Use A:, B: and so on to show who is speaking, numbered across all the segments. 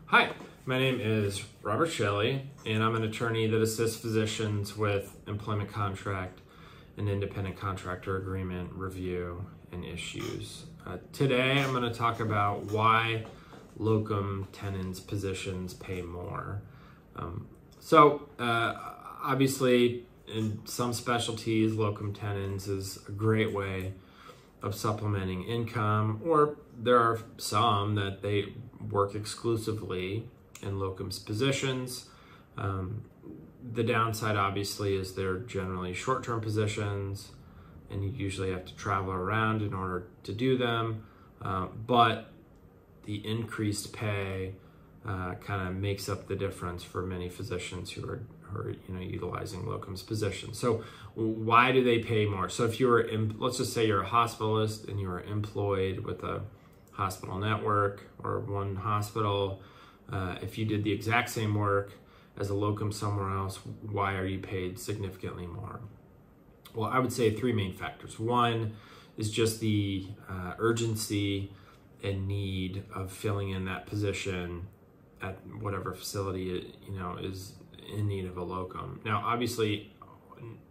A: Hi, my name is Robert Shelley, and I'm an attorney that assists physicians with employment contract and independent contractor agreement review and issues. Today, I'm going to talk about why locum tenens positions pay more. Obviously, in some specialties, locum tenens is a great way of supplementing income, or there are some that they work exclusively in locums positions. The downside obviously is they're generally short-term positions and you usually have to travel around in order to do them, but the increased pay kind of makes up the difference for many physicians who are utilizing locums positions. So why do they pay more? So if you're let's just say you're a hospitalist and you are employed with a hospital network or one hospital, if you did the exact same work as a locum somewhere else, why are you paid significantly more? Well, I would say three main factors. One is just the urgency and need of filling in that position at whatever facility is in need of a locum. Now, obviously,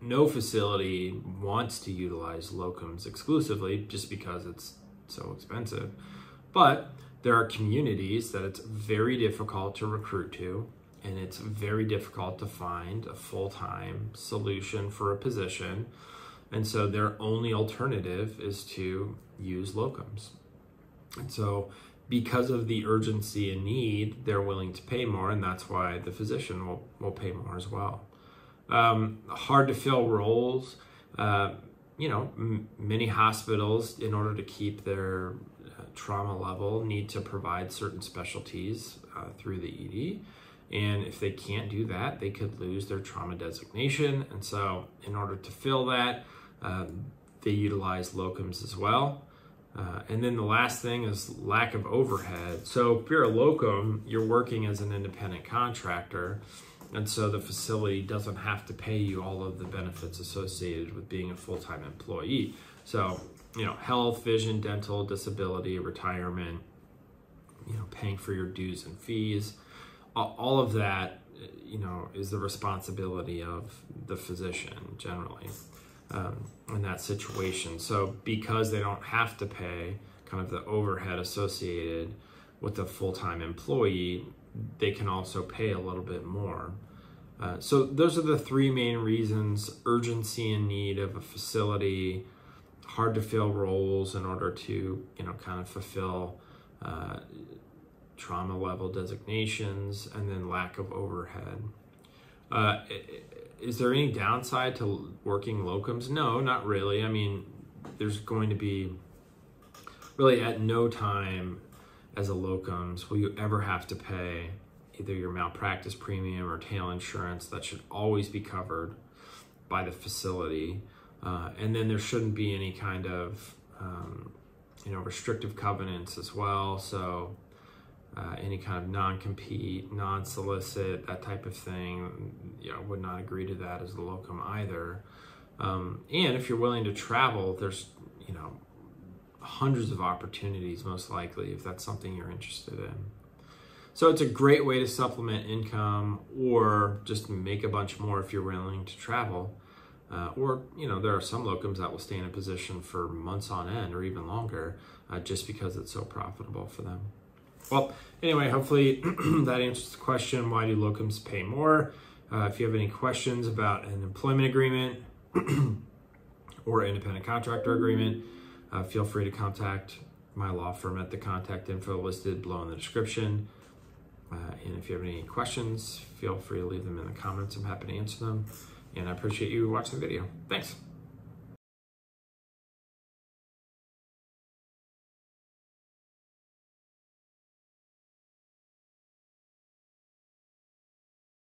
A: no facility wants to utilize locums exclusively just because it's so expensive. But there are communities that it's very difficult to recruit to, and it's very difficult to find a full-time solution for a position. And so their only alternative is to use locums. And so because of the urgency and need, they're willing to pay more, and that's why the physician will pay more as well. Hard to fill roles. Many hospitals, in order to keep their trauma level, need to provide certain specialties through the ED. And if they can't do that, they could lose their trauma designation. And so in order to fill that, they utilize locums as well. And then the last thing is lack of overhead. So if you're a locum, you're working as an independent contractor, and so the facility doesn't have to pay you all of the benefits associated with being a full-time employee. So, health, vision, dental, disability, retirement, paying for your dues and fees, all of that, is the responsibility of the physician generally. In that situation. So because they don't have to pay kind of the overhead associated with a full-time employee, they can also pay a little bit more. So those are the three main reasons: urgency and need of a facility, hard to fill roles in order to kind of fulfill trauma level designations, and then lack of overhead. Is there any downside to working locums? No, not really. I mean, there's going to be really at no time as a locums will you ever have to pay either your malpractice premium or tail insurance. That should always be covered by the facility. And then there shouldn't be any kind of, restrictive covenants as well. So any kind of non-compete, non-solicit, that type of thing, I would not agree to that as a locum either. And if you're willing to travel, there's, hundreds of opportunities most likely if that's something you're interested in. So it's a great way to supplement income, or just make a bunch more if you're willing to travel. Or there are some locums that will stay in a position for months on end or even longer just because it's so profitable for them. Well, anyway, hopefully that answers the question, why do locums pay more? If you have any questions about an employment agreement or independent contractor agreement, feel free to contact my law firm at the contact info listed below in the description. And if you have any questions, feel free to leave them in the comments. I'm happy to answer them. And I appreciate you watching the video. Thanks.